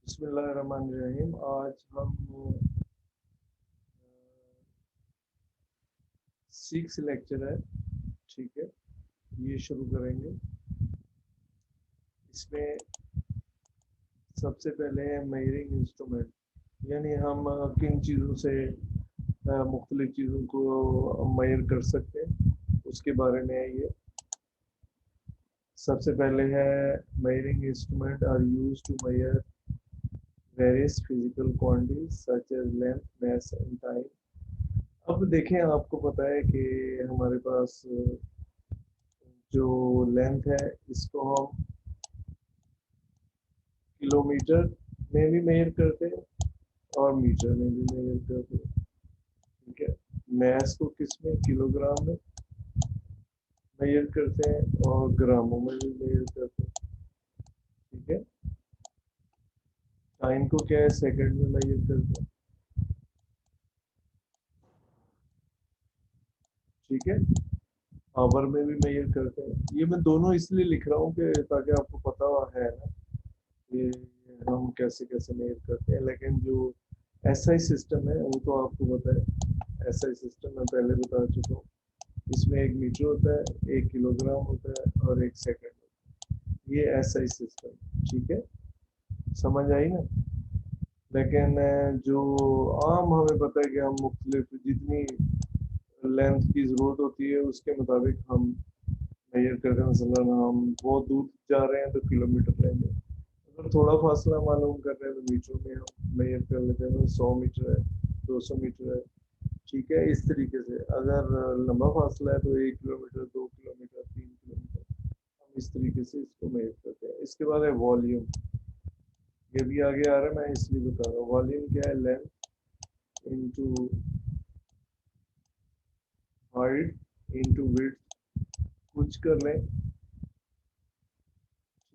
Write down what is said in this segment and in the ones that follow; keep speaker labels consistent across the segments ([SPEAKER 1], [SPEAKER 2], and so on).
[SPEAKER 1] बिस्मिल्लाहिर्रहमानिर्रहीम। आज हम 6 लेक्चर है, ठीक है, ये शुरू करेंगे। इसमें सबसे पहले है मेजरिंग इंस्ट्रूमेंट, यानी हम किन चीज़ों से मुख्तलिफ चीज़ों को मेजर कर सकते हैं, उसके बारे में है ये। सबसे पहले है measuring instrument are use to measure various physical quantities such as length, mass and time. अब देखें, आपको पता है कि हमारे पास जो लेंथ है इसको हम किलोमीटर में भी मेजर करते हैं और मीटर में भी मेजर करते हैं, ठीक है। मैस को किस में, किलोग्राम में मेजर करते हैं और ग्रामों में भी मेजर करते हैं, ठीक है। टाइम को क्या है, सेकंड में मेजर करते हैं, ठीक है। आवर में भी मेजर करते हैं। ये मैं दोनों इसलिए लिख रहा हूँ कि ताकि आपको पता है ना ये हम कैसे कैसे मेजर करते हैं। लेकिन जो एसआई सिस्टम है वो तो आपको पता है। एसआई सिस्टम मैं पहले बता चुका हूँ। इसमें एक मीटर होता है, एक किलोग्राम होता है और एक सेकंड होता है। ये एसआई सिस्टम, ठीक है, समझ आई ना। लेकिन जो आम हमें पता है कि हम मुख्तलिफ जितनी लेंथ की ज़रूरत होती है उसके मुताबिक हम मेजर करते हैं। मसलन हम बहुत दूर जा रहे हैं तो किलोमीटर लेंगे, अगर थोड़ा फासला मालूम कर रहे हैं तो मीटर में हम मेजर कर लेते हैं। 100 मीटर है, 200 मीटर है, ठीक है। इस तरीके से अगर लंबा फासला है तो 1 किलोमीटर, 2 किलोमीटर, 3 किलोमीटर, हम इस तरीके से इसको मेजर करते हैं। इसके बाद है वॉल्यूम। ये भी आगे आ रहा है, मैं इसलिए बता रहा हूँ। वॉल्यूम क्या है, length into height into width, कुछ कर लें,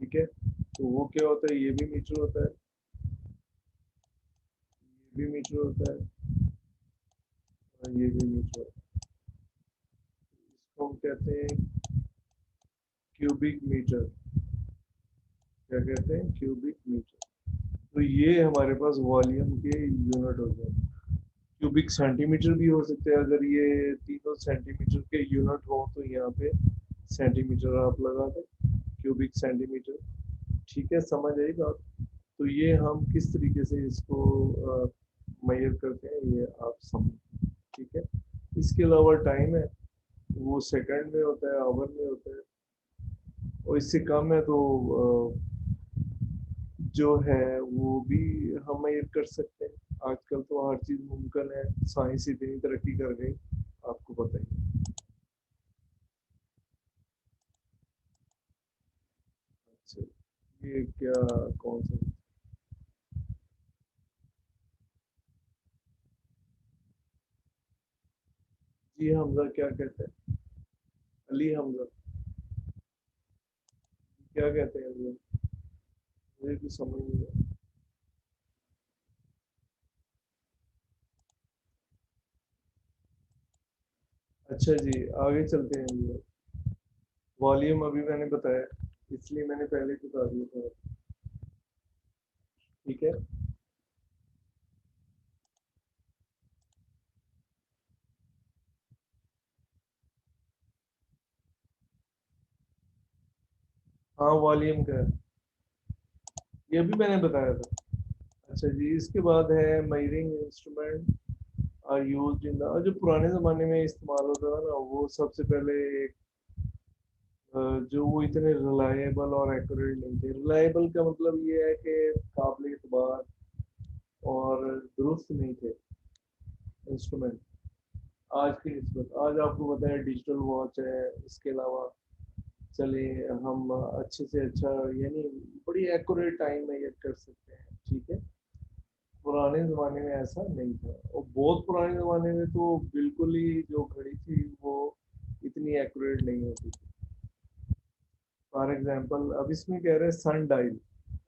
[SPEAKER 1] ठीक है। तो वो क्या होता है, ये भी मीटर होता है, ये भी मीटर होता है और ये भी मीटर होता है। इसको हम कहते हैं क्यूबिक मीटर। क्या कहते हैं, क्यूबिक मीटर। तो ये हमारे पास वॉल्यूम के यूनिट हो गए। क्यूबिक सेंटीमीटर भी हो सकते हैं। अगर ये तीनों सेंटीमीटर के यूनिट हो तो यहाँ पे सेंटीमीटर आप लगा दें, क्यूबिक सेंटीमीटर, ठीक है, समझ आई बात। तो ये हम किस तरीके से इसको मेजर करते हैं ये आप समझ, ठीक है। इसके अलावा टाइम है, वो सेकंड में होता है, आवर में होता है, और इससे कम है तो जो है वो भी हम मेजर कर सकते हैं। आजकल तो हर चीज़ मुमकिन है, साइंस इतनी तरक्की कर गई, आपको पता ही है। अच्छा, ये क्या, कौन सा, जी हमजा क्या कहते हैं, अली हमजा क्या कहते हैं लोग, मुझे कुछ समझ नहीं आया। अच्छा जी, आगे चलते हैं जी। वॉल्यूम अभी मैंने बताया, इसलिए मैंने पहले ही बता दिया था, ठीक है। हाँ, वॉल्यूम का है, ये भी मैंने बताया था। अच्छा जी, इसके बाद है measuring instrument are used in the, जो पुराने ज़माने में इस्तेमाल होता था ना, वो सबसे पहले एक जो वो इतने रिलायबल और एक्यूरेट नहीं थे। रिलायबल का मतलब ये है कि काबिल एतबार और दुरुस्त नहीं थे इंस्ट्रूमेंट आज की निस्बत। आज आपको पता है डिजिटल वॉच है, इसके अलावा चले हम अच्छे से अच्छा, यानी बड़ी एक्यूरेट टाइम मेजर कर सकते हैं, ठीक है। पुराने ज़माने में ऐसा नहीं था, और बहुत पुराने ज़माने में तो बिल्कुल ही जो घड़ी थी वो इतनी एक्यूरेट नहीं होती थी। फॉर एग्जांपल अब इसमें कह रहे हैं सन डायल,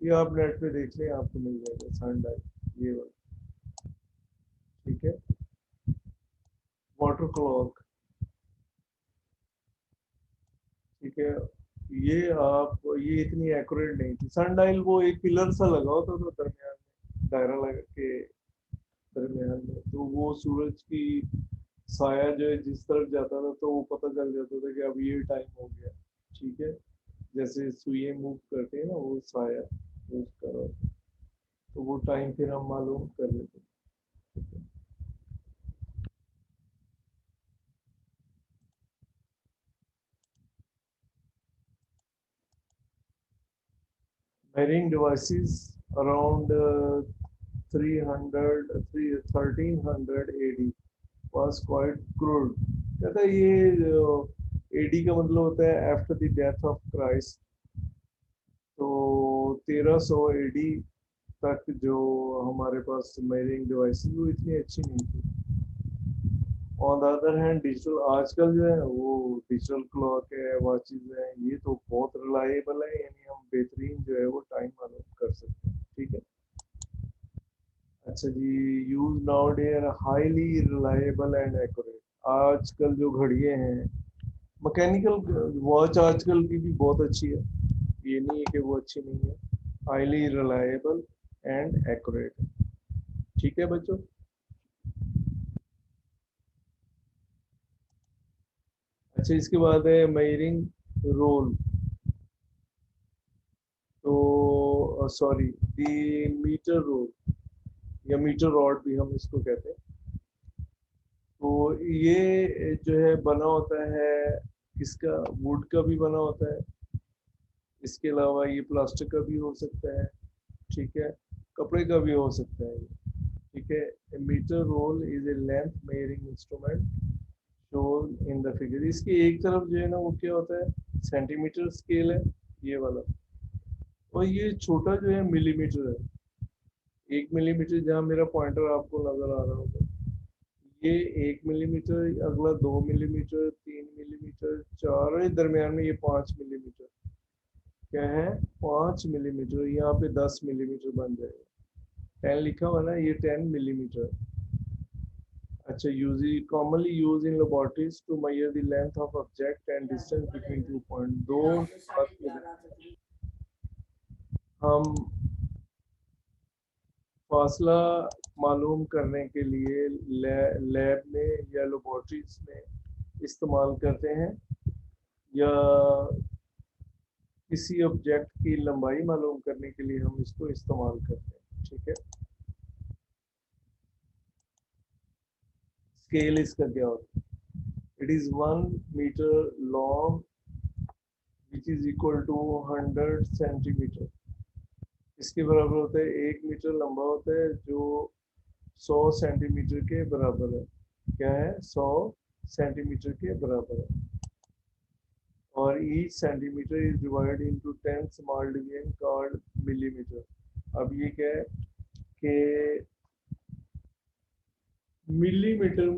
[SPEAKER 1] ये आप नेट पे देख लें, आपको मिल जाएगा सन डायल, ये वाला, ठीक है। वाटर क्लॉक, ठीक है। ये आप, ये इतनी एक्यूरेट नहीं थी। सन डायल वो एक पिलर सा लगा होता था दरमियान दायरा लगा के दरमियान में, तो वो सूरज की साया जो है जिस तरफ जाता था तो वो पता चल जाता था कि अब ये टाइम हो गया। ठीक है, जैसे सुइयां मूव करते हैं ना वो साया मूव कर रहा होता है, तो वो टाइम फिर हम मालूम कर लेते हैं। Measuring devices around 300 1300 AD was quite crude। कहता है ये एडी का मतलब होता है after the death of Christ. तो 1300 एडी तक जो हमारे पास मेजरिंग डिवाइसेस वो इतनी अच्छी नहीं थी। On the other hand digital आजकल जो है वो डिजिटल क्लॉक है, वॉचेज है, ये तो बहुत रिलायबल है, यानी हम बेहतरीन जो है वो टाइम मालूम कर सकते हैं। ठीक है। अच्छा जी, use nowadays highly reliable and accurate. आजकल जो घड़ियां हैं, मैकेनिकल वॉच आजकल की भी बहुत अच्छी है, ये नहीं है कि वो अच्छी नहीं है, हाईली रिलायबल एंड एक्यूरेट। ठीक है बच्चों। अच्छा, इसके बाद है मेजरिंग रोल। तो सॉरी, द मीटर रोल या मीटर रॉड भी हम इसको कहते हैं। तो ये जो है बना होता है किसका, वुड का भी बना होता है, इसके अलावा ये प्लास्टिक का भी हो सकता है। ठीक है, कपड़े का भी हो सकता है ये। ठीक है, metre rule is a length measuring instrument shown in the figure. इसकी एक तरफ जो है ना वो क्या होता है, सेंटीमीटर स्केल है ये वाला, और ये छोटा जो है मिलीमीटर है। 1 मिलीमीटर जहाँ मेरा पॉइंटर आपको नजर आ रहा होगा, ये 1 मिलीमीटर, अगला 2 मिलीमीटर, 3 मिलीमीटर, चार, और दरमियान में ये 5 मिलीमीटर। क्या है, 5 मिलीमीटर, यहाँ पे 10 मिलीमीटर बन जाएगा। 10 लिखा हुआ ना, ये 10 मिलीमीटर। अच्छा, use commonly use in laboratories to measure the length of object and distance between two point. दो बात के हम फासला मालूम करने के लिए लैब में या लेबोरेटरीज में इस्तेमाल करते हैं, या किसी ऑब्जेक्ट की लंबाई मालूम करने के लिए हम इसको इस्तेमाल करते हैं। ठीक है। स्केल इसका क्या होता है, it is 1 metre long which is equal to 100 centimetre. इसके बराबर होता है, 1 मीटर लंबा होता है जो 100 सेंटीमीटर के बराबर है। क्या है, 100 सेंटीमीटर के बराबर है। और each centimeter is divided into 10 small division called millimeter। अब ये क्या है कि मिलीमीटर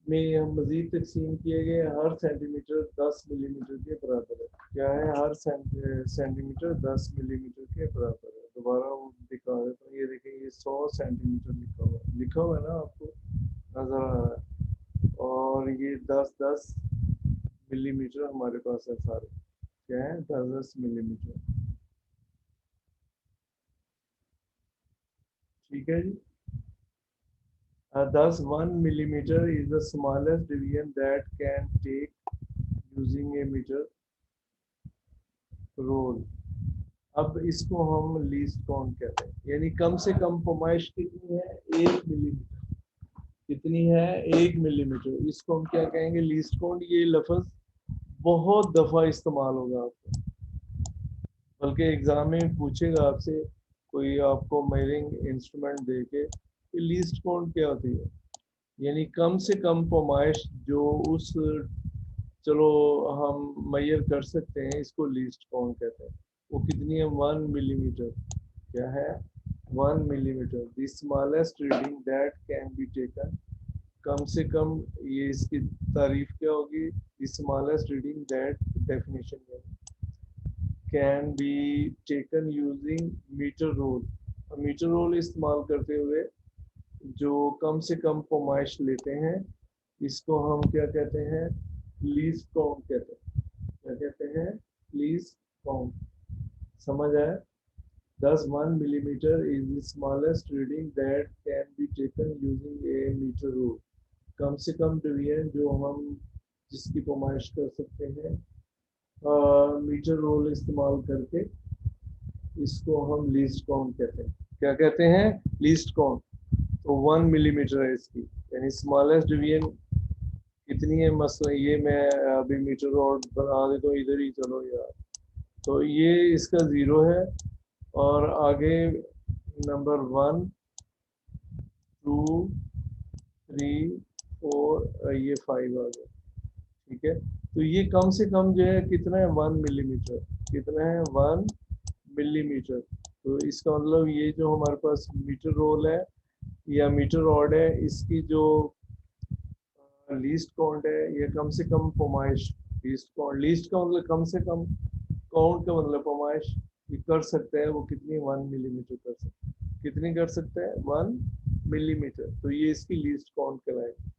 [SPEAKER 1] में हम मजीद तकसीम किए गए, हर सेंटीमीटर 10 मिलीमीटर के बराबर है। क्या है, हर सेंटीमीटर 10 मिलीमीटर के बराबर है। दोबारा वो दिखा देता हूँ, ये देखिए, ये 100 सेंटीमीटर लिखा हुआ है ना, आपको नजर आ रहा है, और ये 10-10 मिलीमीटर हमारे पास है सारे। क्या है, 10-10 मिलीमीटर। ठीक है जी। Thus 1 millimeter is the smallest division that can take using a meter roll। अब इसको हम लीस्ट काउंट कहते हैं, यानी कम से कम पैमाइश कितनी है, 1 मिलीमीटर। कितनी है, 1 मिलीमीटर। इसको हम क्या कहेंगे, लीस्ट काउंट। ये लफ्ज बहुत दफा इस्तेमाल होगा आपको, बल्कि एग्जाम में पूछेगा आपसे कोई, आपको मेजरिंग इंस्ट्रूमेंट दे के कि लीस्ट काउंट क्या होती है, यानी कम से कम पैमाइश जो उस, चलो हम मैयर कर सकते हैं, इसको लीस्ट काउंट कहते हैं। वो कितनी है, 1 मिलीमीटर। क्या है, 1 millimetre, the smallest reading that can be taken. कम से कम, ये इसकी तारीफ क्या होगी, the smallest reading that, definition है, can be taken using metre rule. Metre rule इस्तेमाल करते हुए जो कम से कम पैमाइश लेते हैं, इसको हम क्या कहते हैं, लीस्ट काउंट कहते हैं। क्या कहते हैं, लीस्ट काउंट। समझ आया। Thus 1 millimeter is the smallest reading that can be taken using a meter rule. कम से कम डिवीजन जो हम जिसकी पैमाइश कर सकते हैं मीटर रोल इस्तेमाल करके, इसको हम लीस्ट काउंट कहते हैं। क्या कहते हैं? Least count. तो 1 मिलीमीटर है इसकी, यानी स्मॉलेस्ट डिवीजन कितनी है? मसला ये मैं अभी मीटर रोड बना देता हूँ इधर ही, चलो यार। तो ये इसका 0 है, और आगे नंबर 1 2 3 4 ये 5 आ गया। ठीक है, तो ये कम से कम जो है कितना है? 1 मिलीमीटर। कितना है? 1 मिलीमीटर। तो इसका मतलब ये जो हमारे पास मीटर रोल है या मीटर रॉड है, इसकी जो लीस्ट काउंट है, ये कम से कम पैमाइश। लीस्ट काउंट, लीस्ट का मतलब कम से कम, काउंट का मतलब पैमाइश, ये कर सकता है वो कितनी? 1 मिलीमीटर कर सकता है। कितनी कर सकता है? 1 मिलीमीटर। तो ये इसकी लीस्ट काउंट कहलाएगी।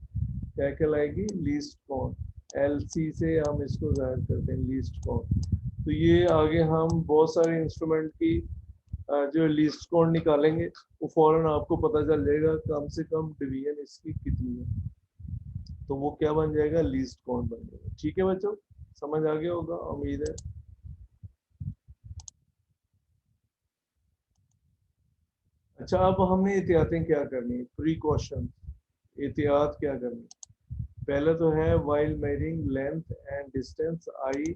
[SPEAKER 1] क्या कहलाएगी? Least count. एलसी से हम इसको जाहिर करते हैं, लीस्ट काउंट। तो ये आगे हम बहुत सारे इंस्ट्रूमेंट की जो लीस्ट काउंट निकालेंगे, वो फौरन आपको पता चल जाएगा कम से कम डिवीजन इसकी कितनी है। तो वो क्या बन जाएगा? लीस्ट काउंट बन जाएगा। ठीक है बच्चों, समझ आ गया होगा उम्मीद है। अच्छा, अब हमने एहतियातें क्या करनी है? प्रिकॉशन, एहतियात क्या करनी है? पहले तो है while measuring length and distance I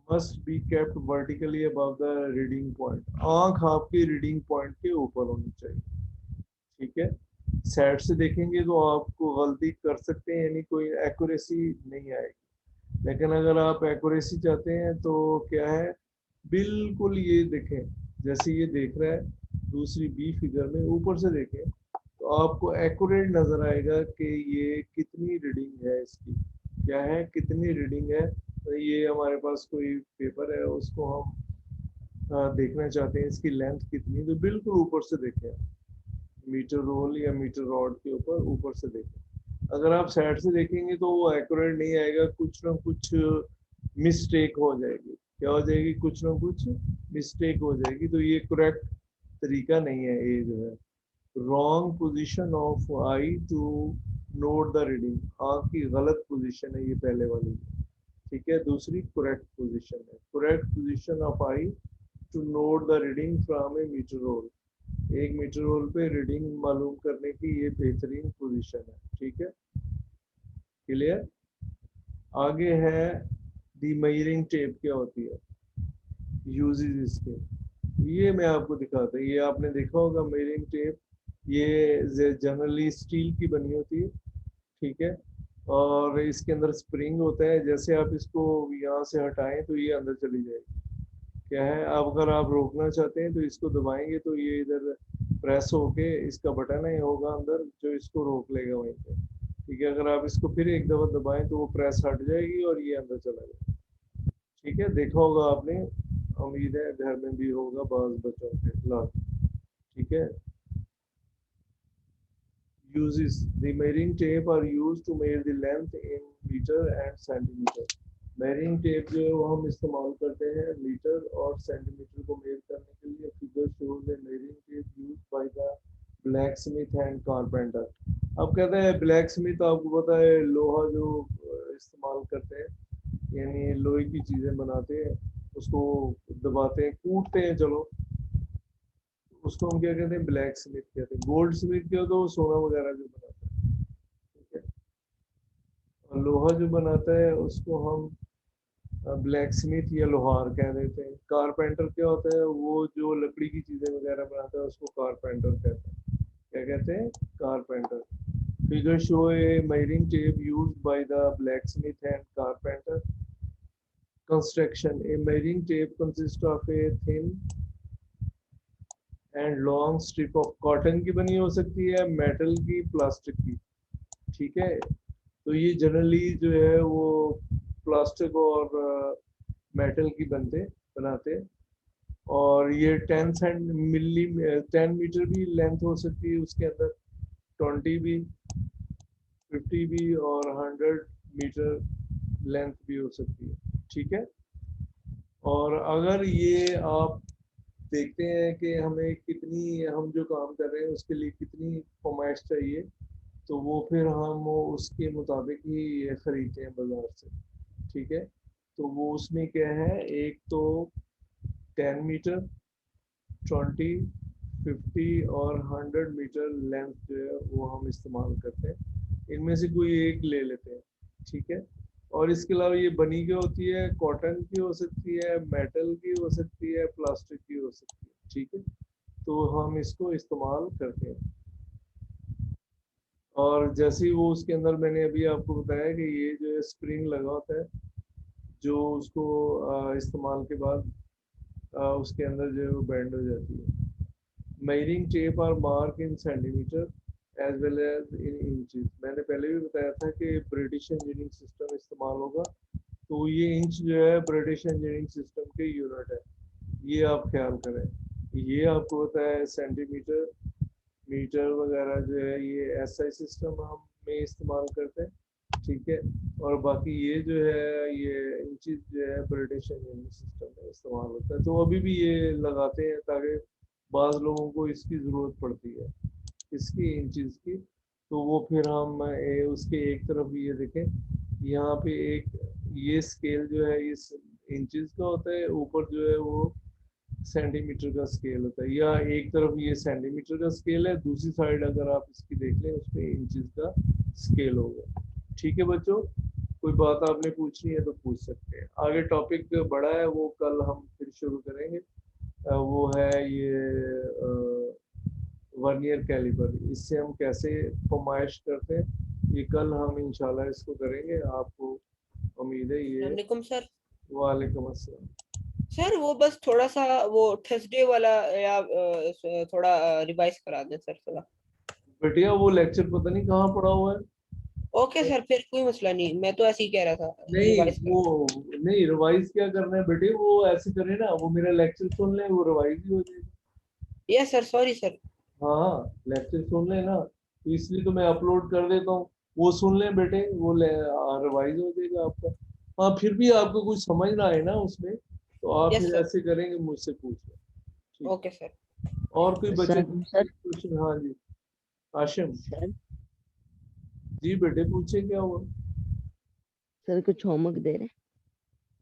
[SPEAKER 1] must be kept vertically above the reading point. आंख आपकी रीडिंग पॉइंट के ऊपर होनी चाहिए। ठीक है, साइड से देखेंगे तो आपको गलती कर सकते हैं, यानी कोई एक्यूरेसी नहीं आएगी। लेकिन अगर आप एक्यूरेसी चाहते हैं तो क्या है? बिल्कुल ये देखें, जैसे ये देख रहा है दूसरी बी फिगर में, ऊपर से देखें तो आपको एक्यूरेट नजर आएगा कि ये कितनी रीडिंग है इसकी। क्या है? कितनी रीडिंग है? तो ये हमारे पास कोई पेपर है, उसको हम देखना चाहते हैं इसकी लेंथ कितनी, तो बिल्कुल ऊपर से देखें, मीटर रोल या मीटर रॉड के ऊपर ऊपर से देखें। अगर आप साइड से देखेंगे तो वो एक्यूरेट नहीं आएगा, कुछ ना कुछ मिस्टेक हो जाएगी। क्या हो जाएगी? कुछ ना कुछ मिस्टेक हो जाएगी। तो ये करेक्ट तरीका नहीं है, ये जो है wrong position of eye to note the reading. आंख की गलत पोजीशन है ये पहले वाली। ठीक है, दूसरी करेक्ट पोजीशन है। Correct position of eye to note the reading from a metre rule. एक मीटर रोल पे रीडिंग मालूम करने की ये बेहतरीन पोजीशन है। ठीक है, क्लियर। आगे है दी मेजरिंग टेप क्या होती है, यूजेस इसके, ये मैं आपको दिखाता हूँ। ये आपने देखा होगा मेजरिंग टेप, ये जनरली स्टील की बनी होती है। ठीक है, और इसके अंदर स्प्रिंग होता है, जैसे आप इसको यहाँ से हटाएं तो ये अंदर चली जाएगी। क्या है, अब अगर आप रोकना चाहते हैं तो इसको दबाएंगे तो ये इधर प्रेस होके इसका बटन है होगा अंदर, जो इसको रोक लेगा वहीं पे। ठीक है, अगर आप इसको फिर एक दफा दबाएं तो वो प्रेस हट जाएगी और ये अंदर चला जाएगा। ठीक है, देखा होगा आपने, उम्मीद है घर में भी होगा बाज बच्चों के खिलाफ। ठीक है, uses. The measuring tape are used to measure the length in meter and centimeter. measuring tape जो है वो हम इस्तेमाल करते हैं मीटर और सेंटीमीटर को मेजर करने के लिए। Figure shows a measuring tape used by the blacksmith and carpenter. अब कहते हैं ब्लैक स्मिथ, आपको पता है लोहा जो इस्तेमाल करते हैं, यानी लोहे की चीजें बनाते हैं, उसको दबाते हैं, कूटते हैं, चलो उसको हम क्या कहते हैं? ब्लैक स्मिथ कहते हैं। गोल्ड स्मिथ क्या, तो सोना वगैरह जो बनाता है। ठीक है, और लोहा जो बनाता है उसको हम ब्लैक स्मिथ या लोहार कह देते हैं। कारपेंटर क्या होता है? वो जो लकड़ी की चीजें वगैरह बनाता है उसको कारपेंटर कहते हैं। क्या कहते हैं? Carpenter. Figure show A measuring tape used by the blacksmith and carpenter. Construction. A measuring tape consists of a thin and long strip of cotton की बनी हो सकती है, मेटल की, प्लास्टिक की। ठीक है, तो ये जनरली जो है वो प्लास्टिक और मेटल की बनाते। और ये 10 मीटर भी लेंथ हो सकती है उसके अंदर, 20 भी, 50 भी, और 100 मीटर लेंथ भी हो सकती है। ठीक है, और अगर ये आप देखते हैं कि हमें कितनी, हम जो काम कर रहे हैं उसके लिए कितनी फॉर्मेट्स चाहिए, तो वो फिर हम उसके मुताबिक ही खरीदते हैं बाजार से। ठीक है, तो वो उसमें क्या है, एक तो 10 मीटर, 20, 50 और 100 मीटर लेंथ जो है वो हम इस्तेमाल करते हैं। इनमें से कोई एक ले लेते हैं। ठीक है, और इसके अलावा ये बनी क्या होती है, कॉटन की हो सकती है, मेटल की हो सकती है, प्लास्टिक की हो सकती है। ठीक है, तो हम इसको इस्तेमाल करते हैं। और जैसे ही वो उसके अंदर, मैंने अभी आपको बताया कि ये जो है स्प्रिंग लगा होता है, जो उसको इस्तेमाल के बाद उसके अंदर जो है वो बैंड हो जाती है। measuring tape are marked in centimeter as well as in inches। मैंने पहले भी बताया था कि ब्रिटिश इंजीनियरिंग सिस्टम इस्तेमाल होगा, तो ये इंच जो है ब्रिटिश इंजीनियरिंग सिस्टम के यूनिट है, ये आप ख्याल करें। ये आपको पता है सेंटीमीटर, मीटर वगैरह जो है ये एसआई सिस्टम हम में इस्तेमाल करते हैं। ठीक है, और बाकी ये जो है ये इंचज जो है ब्रिटिश इंजीनियरिंग सिस्टम में इस्तेमाल होता है। तो अभी भी ये लगाते हैं ताकि बाज़ लोगों को इसकी ज़रूरत पड़ती है, इसकी इंचज की। तो वो फिर हम उसके एक तरफ ये देखें, यहाँ पे एक ये स्केल जो है इस इंचज का होता है, ऊपर जो है वो सेंटीमीटर का स्केल होता है, या एक तरफ ये सेंटीमीटर का स्केल है, दूसरी साइड अगर आप इसकी देख लें उसमें इंचज का स्केल होगा। ठीक है बच्चों, कोई बात आपने पूछनी है तो पूछ सकते हैं। आगे टॉपिक बड़ा है, वो कल हम फिर शुरू करेंगे। वो है ये वर्नियर कैलिपर, इससे हम कैसे फरमाइश करते हैं, ये कल हम इंशाल्लाह इसको करेंगे। आपको उम्मीद है ये।
[SPEAKER 2] वालेकुम सर।
[SPEAKER 1] वालेकुम अस्सलाम।
[SPEAKER 2] सर वो बस थोड़ा सा वो थर्सडे वाला या थोड़ा रिवाइज करा दें सर थोड़ा।
[SPEAKER 1] बेटिया वो लेक्चर पता नहीं कहाँ पड़ा हुआ है।
[SPEAKER 2] ओके सर, फिर कोई मसला नहीं, मैं तो ऐसे ही कह रहा था
[SPEAKER 1] नहीं
[SPEAKER 2] रिवाइज
[SPEAKER 1] वो,
[SPEAKER 2] करा।
[SPEAKER 1] नहीं रिवाइज क्या करना है बेटे, वो ऐसे करे ना, वो मेरा लेक्चर सुन ले, वो रिवाइज ही हो जाएगा।
[SPEAKER 2] Yes sir, sorry sir.
[SPEAKER 1] हाँ, लेक्चर सुन ले ना, तो इसलिए तो मैं अपलोड कर देता हूँ। वो सुन ले बेटे, वो रिवाइज हो जाएगा आपका। हाँ, फिर भी आपको कुछ समझ ना आए ना उसमें, तो आप
[SPEAKER 2] यस
[SPEAKER 1] फिर
[SPEAKER 2] सर।
[SPEAKER 1] ऐसे करेंगे, मुझसे पूछ लो। ठीक।
[SPEAKER 2] Okay sir.
[SPEAKER 1] और कोई बच्चे
[SPEAKER 3] सर
[SPEAKER 1] को
[SPEAKER 3] सर
[SPEAKER 1] क्वेश्चन? हाँ जी आशिम।
[SPEAKER 3] सर
[SPEAKER 1] जी बेटे पूछे, क्या हुआ?
[SPEAKER 3] सर कुछ होमवर्क दे रहे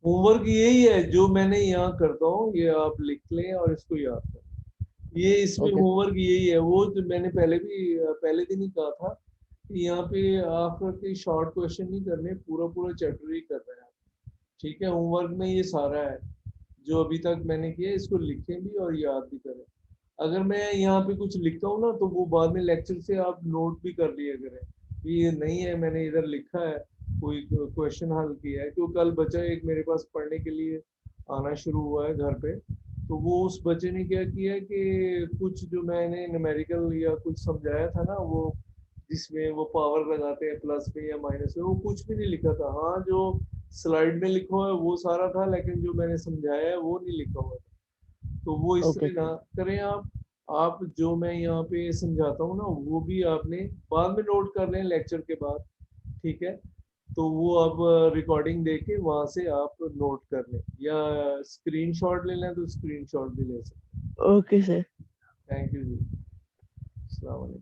[SPEAKER 1] होमवर्क यही है जो मैंने यहाँ करता हूँ, ये आप लिख लें और इसको याद करें। ये
[SPEAKER 3] हैं?
[SPEAKER 1] इसमें
[SPEAKER 3] ओके
[SPEAKER 1] होमवर्क यही है, वो जो मैंने पहले भी पहले दिन ही कहा था कि यहाँ पे आपका कोई शॉर्ट क्वेश्चन नहीं करने, पूरा पूरा चैप्टर ही कर रहे हैं। ठीक है, होमवर्क में ये सारा है जो अभी तक मैंने किया, इसको लिखें भी और याद भी करें। अगर मैं यहाँ पे कुछ लिखता हूँ ना, तो वो बाद में लेक्चर से आप नोट भी कर लिया करें कि ये नहीं है, मैंने इधर लिखा है, कोई क्वेश्चन हल किया है। क्योंकि कल बच्चा एक मेरे पास पढ़ने के लिए आना शुरू हुआ है घर पे, तो वो उस बच्चे ने क्या किया कि कुछ जो मैंने न्यूमेरिकल या कुछ समझाया था ना, वो जिसमें वो पावर लगाते हैं प्लस में या माइनस में, वो कुछ भी नहीं लिखा था। हाँ, जो स्लाइड में लिखा हुआ है वो सारा था, लेकिन जो मैंने समझाया है वो नहीं लिखा हुआ था। तो वो इस
[SPEAKER 3] ओके
[SPEAKER 1] तरह ना
[SPEAKER 3] सर।
[SPEAKER 1] करें आप जो मैं यहाँ पे समझाता हूँ ना, वो भी आपने बाद में नोट कर लें लेक्चर के बाद। ठीक है, तो वो अब रिकॉर्डिंग देके वहां से आप नोट कर लें, या स्क्रीनशॉट ले लें तो स्क्रीनशॉट भी ले सकते
[SPEAKER 3] ओके सर।
[SPEAKER 1] हैं। थैंक यू जी, अस्सलाम वालेकुम।